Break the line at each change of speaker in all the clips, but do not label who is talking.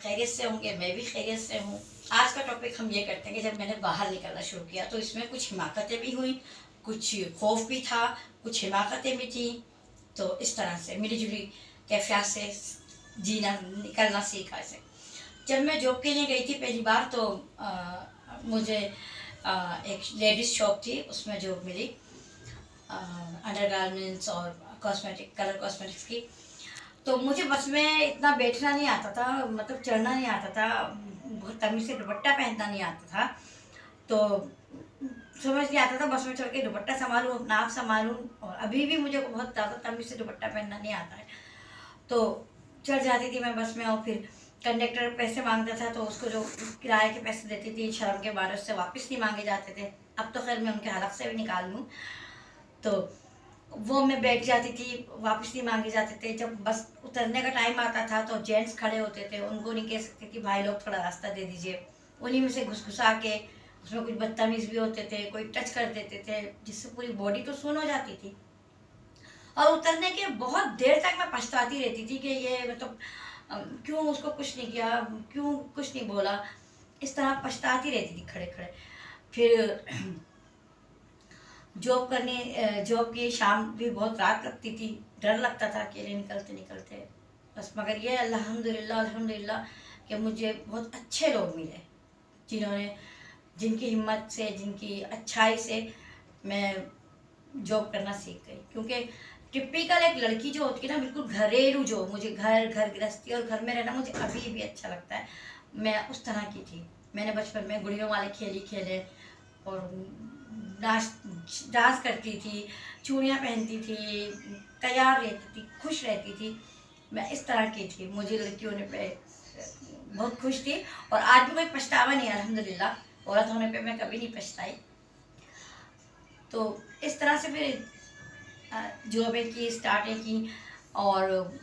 खैरियत से होंगे, मैं भी खैरियत से हूँ। आज का टॉपिक हम ये करते हैं कि जब मैंने बाहर निकलना शुरू किया तो इसमें कुछ हिमाकतें भी हुई, कुछ खौफ भी था, कुछ हिमाकतें भी थी। तो इस तरह से मिली जुली कैफियत से जीना निकलना सीखा इसे। जब मैं जॉब के लिए गई थी पहली बार तो मुझे एक लेडीज़ शॉप थी, उसमें जॉब मिली अंडर गारमेंट्स और कॉस्मेटिक कलर कॉस्मेटिक्स की। तो मुझे बस में इतना बैठना नहीं आता था, मतलब चढ़ना नहीं आता था, बहुत तमीज़ से दुपट्टा पहनना नहीं आता था। तो समझ नहीं आता था बस में चढ़ के दुपट्टा संभालूँ, नाप संभालूँ, और अभी भी मुझे बहुत ज़्यादा तमीज़ से दुपट्टा पहनना नहीं आता है। तो चढ़ जाती थी मैं बस में, और फिर कंडक्टर पैसे मांगता था तो उसको जो किराए के पैसे देती थी शर्म के बारे उससे वापस नहीं मांगे जाते थे। अब तो खैर मैं उनके हलक से भी निकाल लूँ, तो वो मैं बैठ जाती थी, वापस नहीं मांगे जाते थे। जब बस उतरने का टाइम आता था तो जेंट्स खड़े होते थे, उनको नहीं कह सकते कि भाई लोग थोड़ा रास्ता दे दीजिए, उन्हीं में से घुसघुसा के उसमें कुछ बदतमीज़ भी होते थे, कोई टच कर देते थे जिससे पूरी बॉडी तो सुन्न हो जाती थी। और उतरने के बहुत देर तक मैं पछताती रहती थी कि ये मतलब क्यों उसको कुछ नहीं किया, क्यों कुछ नहीं बोला, इस तरह पछताती रहती थी खड़े खड़े। फिर जॉब की शाम भी बहुत रात लगती थी, डर लगता था अकेले निकलते निकलते। बस मगर ये अल्हम्दुलिल्लाह अल्हम्दुलिल्लाह कि मुझे बहुत अच्छे लोग मिले जिन्होंने जिनकी हिम्मत से, जिनकी अच्छाई से मैं जॉब करना सीख गई। क्योंकि टिपिकल एक लड़की जो होती है ना, बिल्कुल घरेलू, जो मुझे घर गृहस्थी और घर में रहना मुझे अभी भी अच्छा लगता है, मैं उस तरह की थी। मैंने बचपन में गुड़ियों वाले खेले और डांस डांस करती थी, चूड़ियाँ पहनती थी, तैयार रहती थी, खुश रहती थी। मैं इस तरह की थी, मुझे लड़कियों ने पे बहुत खुश थी। और आज भी कोई पछतावा नहीं है अल्हम्दुलिल्लाह, औरत होने पे मैं कभी नहीं पछताई। तो इस तरह से फिर जॉबें की, स्टार्टें की, और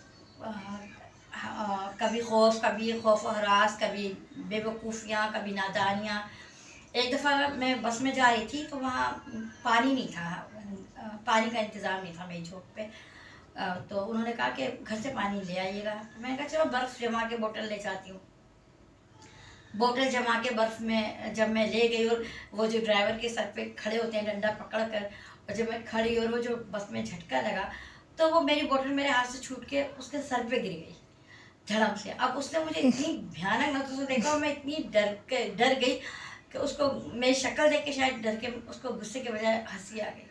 कभी खौफ, कभी खौफ और हरास, कभी बेवकूफ़ियाँ, कभी नादानियाँ। एक दफ़ा मैं बस में जा रही थी तो वहाँ पानी नहीं था, पानी का इंतज़ाम नहीं था मेरी जॉब पे। तो उन्होंने कहा कि घर से पानी ले आइएगा। तो मैंने कहा चलो बर्फ़ जमा के बोतल ले जाती हूँ। बोतल जमा के बर्फ़ में जब मैं ले गई, और वो जो ड्राइवर के सर पे खड़े होते हैं डंडा पकड़ कर, और जब मैं खड़ी और वो जो बस में झटका लगा तो वो मेरी बोतल मेरे हाथ से छूट के उसके सर पे गिर गई धड़म से। अब उसने मुझे इतनी भयानक नज़रों से देखा और मैं इतनी डर गई कि उसको मेरी शक्ल देख के शायद डर के उसको गुस्से के बजाय हंसी आ गई।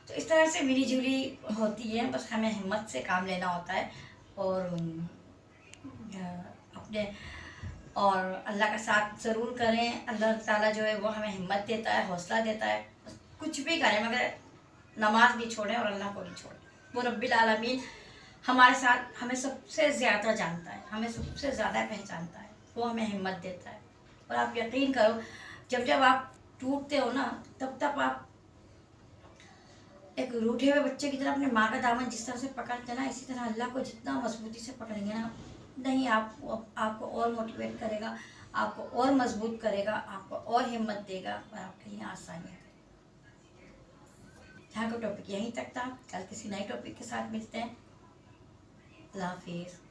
तो इस तरह से मिली जुली होती है, बस हमें हिम्मत से काम लेना होता है, और अपने और अल्लाह का साथ ज़रूर करें। अल्लाह ताला जो है वो हमें हिम्मत देता है, हौसला देता है, कुछ भी करें मगर नमाज नहीं छोड़ें और अल्लाह को नहीं छोड़ें। वो रब्बिल आलमीन हमारे साथ हमें सबसे ज़्यादा जानता है, हमें सबसे ज़्यादा पहचानता है, वो हमें हिम्मत देता है। और आप यकीन करो, जब जब आप टूटते हो ना, तब तब आप एक रूठे हुए बच्चे की तरह अपने माँ का दामन जिस तरह से पकड़ते हैं ना, इसी तरह अल्लाह को जितना मजबूती से पकड़ेंगे ना, नहीं आपको और मोटिवेट करेगा, आपको और मजबूत करेगा, आपको और हिम्मत देगा, और आपके लिए आसानियाँ करेगा। यहाँ का टॉपिक यहीं तक था, कल किसी नए टॉपिक के साथ मिलते हैं। अल्लाह हाफिज़।